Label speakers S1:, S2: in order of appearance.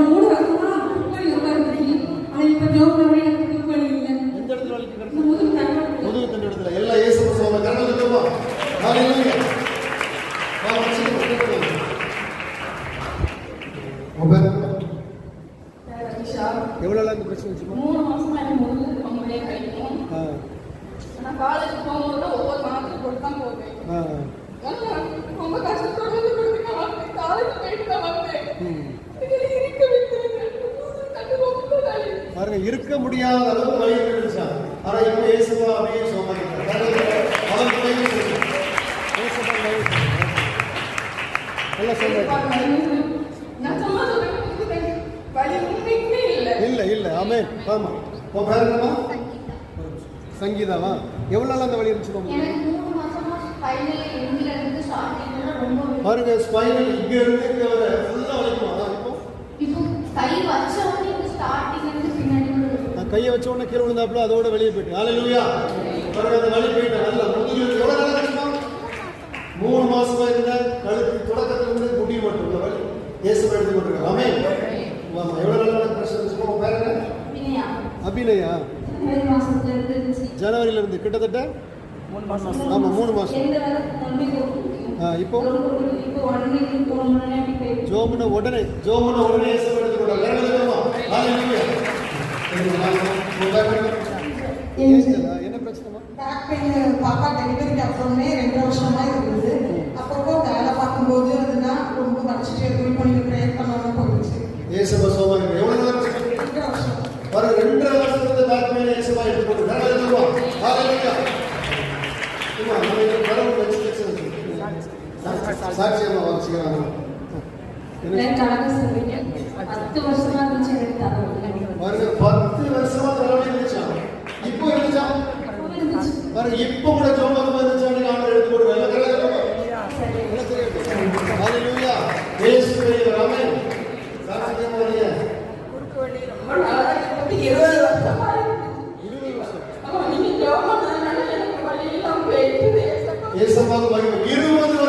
S1: 3 வருஷமா போய் உட்கார்ந்துருக்கீங்க. ஆனா இப்ப ஜோப்ல போய் எனக்கு வலி இல்லை.
S2: எந்த இடத்துல வலிக்கு?
S1: முதுகு தண்டு
S2: இடத்துல. எல்லாம் இயேசு சுவாமி கரங்களை தட்டுவோம். ஹalleluya. எவ்வளவு நாள் இந்த பிரச்சனை வச்சுக்கோ?
S1: 3 மாசமா எனக்கு முதுகு ரொம்பவே வலிக்கும். நான் காலேஜ் போகும்போது ஒவ்வொரு மாதத்துக்கு போட்டு தான் போவேன். ரொம்ப கஷ்டப்பட்டு காலேஜ் போயிட்டு தான் வந்தேன்.
S2: பாருங்க, இருக்க முடியாத அளவு வலி இருந்துச்சா? ஆனா இப்ப இயேசுவா அப்படியே சோமாயிட்டார். இல்ல இல்ல ஆமென். ஆமா, உன் பேர் என்னமா? சங்கீதாவா? எவ்வளவு நாள் அந்த வலி இருந்துச்சு? பாருங்க, ஸ்பைனல் இங்க இருந்து இங்க வர ஃபுல்லா வலிக்குமா? இப்போ கையை வச்ச உடனே கீழே விழுந்தாப்புல அதோட வெளியே போயிட்டு ஹalleluya. பாருங்க, அந்த வலி போயிட்டு நல்ல முதுகு எவ்வளவு நாளா இருக்குமா? 3 மாசமா இருந்த கழுத்து தொடக்கத்துல இருந்து முடி மட்டும் இந்த வலி இயேசுவை எடுத்து கொண்டிருக்காங்க. ஆமென். வாமா, எவ்வளவு நாளா பிரச்சனை இருந்துச்சு? உங்க பேர் என்ன? அபிநயா. ஜனவரியில இருந்து கிட்டத்தட்ட 3 மாசம். ஆமா, 3 மாசம். இப்போ ஜோமுன உடனே இயேசுவை எடுத்து கொண்டாங்க. ஹalleluya. என்ன பிரச்சனை?
S3: பேக் பெயின் பாப்பா டெலிவரிக்கு அப்புறமே 2 வருஷமா இருந்தது. அப்பப்போ வேலை பார்க்கும்போது அதுனா ரொம்ப வலிச்சுட்டு எதுவும் பண்ணி ப்ரேயர் பண்ணாம போயிடுச்சு.
S2: இயேசுவை சோமாங்க. எவ்வளவு நாள்?
S3: 2 வருஷம்.
S2: வர 2 வருஷத்துல பேக் பெயின் இயேசுவை எடுத்து போட்டு ஹalleluya. ஹalleluya. சும்மா நம்ம வரவு வெச்சிட்டு சாட்சியமா வாசிக்கிறாங்க.
S1: நான் கலங்க சொல்றீங்க. 10 வருஷமா இருந்துச்சு எனக்கு தலைவலி.
S2: பாருங்க, 10 வருஷமா தலைவலி இருந்துச்சா? இப்போ இருந்துச்சா? பாருங்க, இப்போ கூட ஜோமகம் இருந்துச்சான்னு ஆண்டவர் எடுத்து போடுறாங்க. ஹalleluya. இயேசுவே ஆமென். சாட்சியமா வரீங்க.
S1: குறுக்கு வலி ரொம்ப நாளா இருக்கு. 20 வருஷமா இருக்கு.
S2: 20 வருஷம்.
S1: ஆமா, நீங்க ஜோமகம் பண்ணனால எனக்கு வலி எல்லாம் போயிடுது.
S2: இயேசுவாக மகிமை. 20